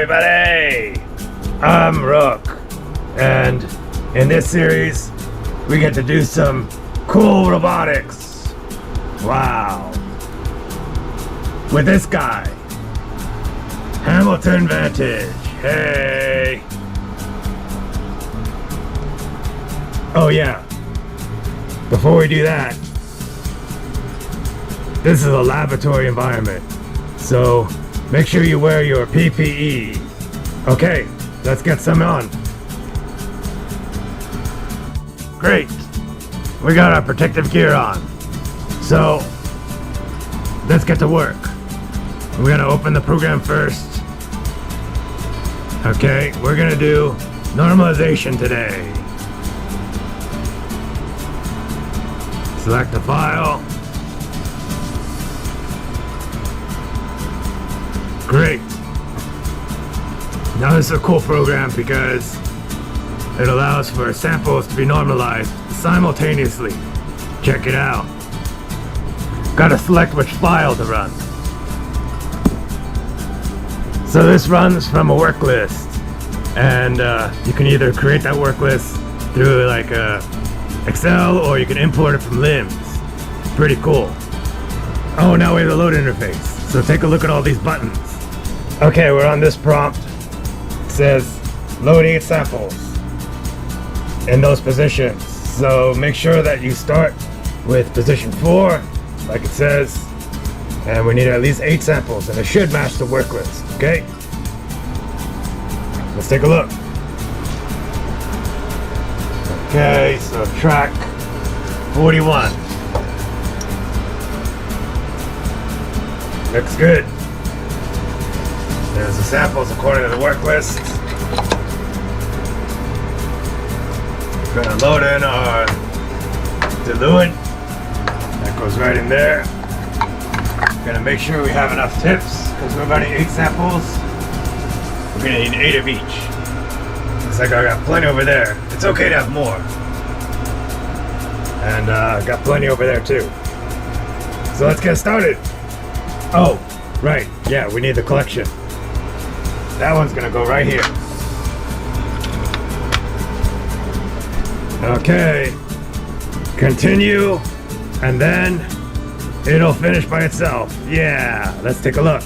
everybody! I'm Rook, and in this series, we get to do some cool robotics. Wow. With this guy, Hamilton Vantage. Hey! Oh yeah, before we do that, this is a laboratory environment, so make sure you wear your PPE. Okay, let's get some on. Great, we got our protective gear on. So, let's get to work. We're gonna open the program first. Okay, we're gonna do normalization today. Select the file. Great. Now this is a cool program because it allows for samples to be normalized simultaneously. Check it out. Gotta select which file to run. So this runs from a work list, and you can either create that work list through like Excel, or you can import it from limbs. Pretty cool. Oh, now we have the load interface. So take a look at all these buttons. Okay, we're on this prompt. It says load 8 samples in those positions. So make sure that you start with position 4, like it says, and we need at least 8 samples, and it should match the work list. Okay, let's take a look. Okay, so track 41. Looks good. There's the samples according to the work list. We're gonna load in our diluent. That goes right in there. We're gonna make sure we have enough tips because we're running 8 samples. We're gonna need 8 of each. Looks like I got plenty over there. It's okay to have more. And got plenty over there too. So let's get started. Oh, right. Yeah, we need the collection. That one's gonna go right here. Okay. Continue, and then it'll finish by itself. Yeah, let's take a look.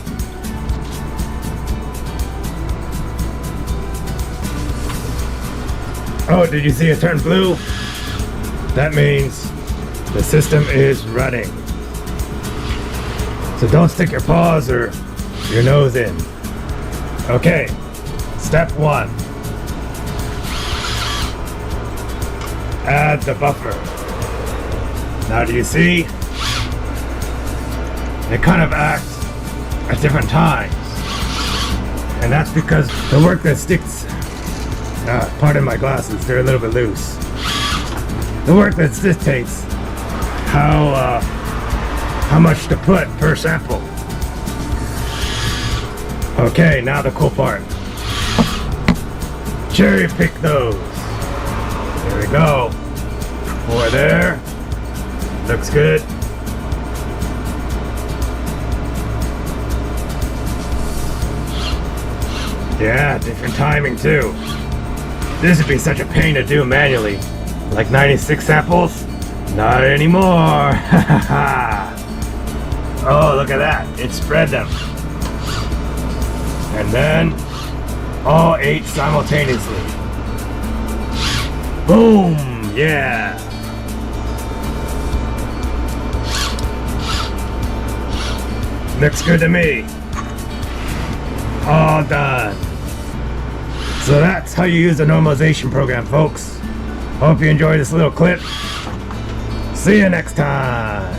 Oh, did you see it turn blue? That means the system is running. So don't stick your paws or your nose in. Okay, step 1. Add the buffer. Now do you see? They kind of act at different times. And that's because the work that sticks, pardon my glasses, they're a little bit loose. The work that dictates how much to put per sample. Okay, now the cool part. Cherry pick those. There we go. 4 there. Looks good. Yeah, different timing too. This would be such a pain to do manually. Like 96 samples? Not anymore. Oh, look at that. It spread them. And then all 8 simultaneously. Boom! Yeah! Looks good to me. All done. So that's how you use the normalization program, folks. Hope you enjoyed this little clip. See you next time.